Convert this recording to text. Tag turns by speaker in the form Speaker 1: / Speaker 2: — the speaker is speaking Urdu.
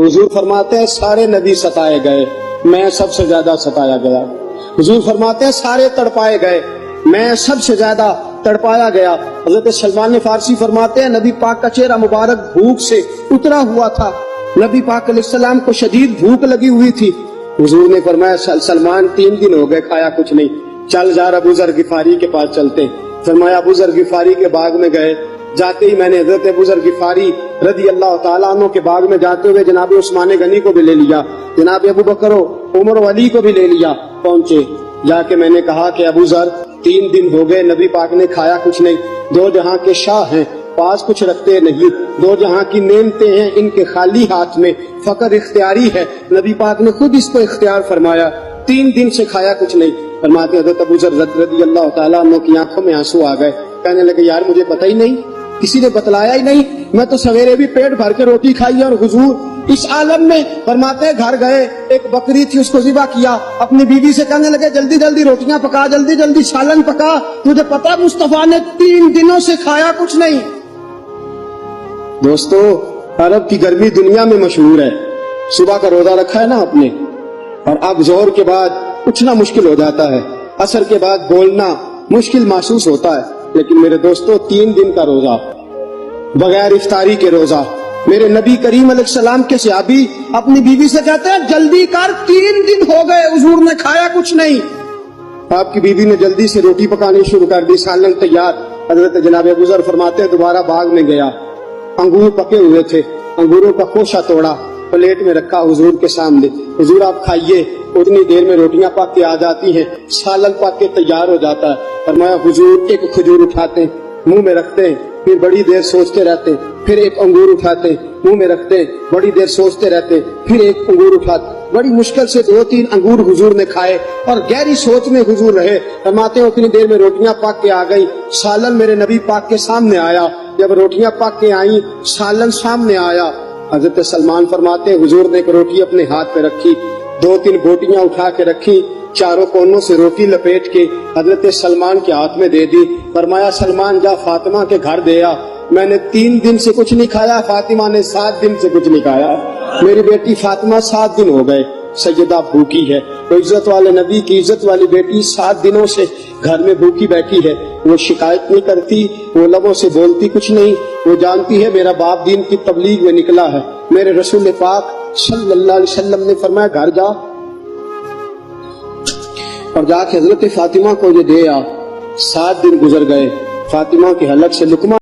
Speaker 1: حضور فرماتے ہیں سارے نبی ستائے گئے، میں سب سے زیادہ ستایا گیا۔ حضور فرماتے ہیں سارے تڑپائے گئے، میں سب سے زیادہ تڑپایا گیا۔ حضرت سلمان فارسی فرماتے ہیں نبی پاک کا چہرہ مبارک بھوک سے اترا ہوا تھا، نبی پاک علیہ السلام کو شدید بھوک لگی ہوئی تھی۔ حضور نے فرمایا سلمان 3 دن ہو گئے کھایا کچھ نہیں، چل جا ابو ذر غفاری کے پاس چلتے۔ فرمایا ابو ذر غفاری کے باغ میں گئے، جاتے ہی میں نے حضرت ابو ذر غفاری رضی اللہ تعالیٰ عنہ کے باغ میں جاتے ہوئے جناب عثمان غنی کو بھی لے لیا، جناب ابو بکر عمر و علی کو بھی لے لیا۔ پہنچے، جا کے میں نے کہا کہ ابو ذر 3 دن ہو گئے نبی پاک نے کھایا کچھ نہیں، 2 جہاں کے شاہ ہیں پاس کچھ رکھتے نہیں، 2 جہاں کی نعمتیں ہیں ان کے خالی ہاتھ میں، فقر اختیاری ہے، نبی پاک نے خود اس کو اختیار فرمایا، 3 دن سے کھایا کچھ نہیں۔ فرماتے حضرت ابو ذر رضی اللہ تعالیٰ عنہ کی آنکھوں میں آنسو آ گئے، کہنے لگے یار مجھے پتہ ہی نہیں، کسی نے بتلایا ہی نہیں، میں تو سویرے بھی پیٹ بھر کے روٹی کھائی اور حضور اس عالم میں۔ فرماتے ہیں گھر گئے، ایک بکری تھی اس کو ذبح کیا، اپنی بیوی سے کہنے لگے جلدی جلدی روٹیاں پکا، جلدی جلدی سالن پکا، تجھے پتا مصطفیٰ نے 3 دنوں سے کھایا کچھ نہیں۔ دوستو عرب کی گرمی دنیا میں مشہور ہے، صبح کا روزہ رکھا ہے نا آپ نے، اور اب ظہر کے بعد اٹھنا مشکل ہو جاتا ہے، عصر کے بعد بولنا مشکل محسوس ہوتا ہے، لیکن میرے دوستو 3 دن کا روزہ بغیر افطاری کے روزہ، میرے نبی کریم علیہ السلام کے صحابی اپنی بیوی سے کہتے ہیں جلدی کر 3 دن ہو گئے حضور نے کھایا کچھ نہیں۔ آپ کی بیوی نے جلدی سے روٹی پکانی شروع کر دی، سالن تیار۔ حضرت جناب ابو ذر فرماتے ہیں دوبارہ باغ میں گیا، انگور پکے ہوئے تھے، انگوروں کا خوشہ توڑا، پلیٹ میں رکھا حضور کے سامنے، حضور آپ کھائیے۔ اتنی دیر میں روٹیاں پک کے آ جاتی ہیں، سالن پک کے تیار ہو جاتا ہے۔ فرمایا حضور ایک کھجور اٹھاتے ہیں، منہ میں رکھتے ہیں، پھر بڑی دیر سوچتے رہتے ہیں، پھر ایک انگور اٹھاتے ہیں، منہ میں رکھتے ہیں، بڑی دیر سوچتے رہتے ہیں، پھر ایک انگور اٹھاتے، بڑی مشکل سے 2-3 انگور حضور نے کھائے اور گہری سوچ میں حضور رہے۔ فرماتے ہیں اتنی دیر میں روٹیاں پک کے آ گئی، سالن میرے نبی پاک کے سامنے آیا۔ جب روٹیاں پک کے آئیں، سالن سامنے آیا، حضرت سلمان فرماتے ہیں حضور نے ایک روٹی اپنے ہاتھ پہ رکھی، 2-3 بوٹیاں اٹھا کے رکھی، چاروں کونوں سے روٹی لپیٹ کے حضرت سلمان کے ہاتھ میں دے دی۔ فرمایا سلمان جا فاطمہ کے گھر دے آ، میں نے 3 دن سے کچھ نہیں کھایا، فاطمہ نے 7 دن سے کچھ نہیں کھایا، میری بیٹی فاطمہ 7 دن ہو گئے سیدہ بھوکی ہے۔ تو عزت والے نبی کی عزت والی بیٹی 7 دنوں سے گھر میں بھوکی بیٹھی ہے، وہ شکایت نہیں کرتی، وہ لبوں سے بولتی کچھ نہیں، وہ جانتی ہے میرا باپ دین کی تبلیغ میں نکلا ہے۔ میرے رسول پاک صلی اللہ علیہ وسلم نے فرمایا گھر جا اور جا کے حضرت فاطمہ کو یہ دے آ۔ 7 دن گزر گئے، فاطمہ کے حلق سے لقمہ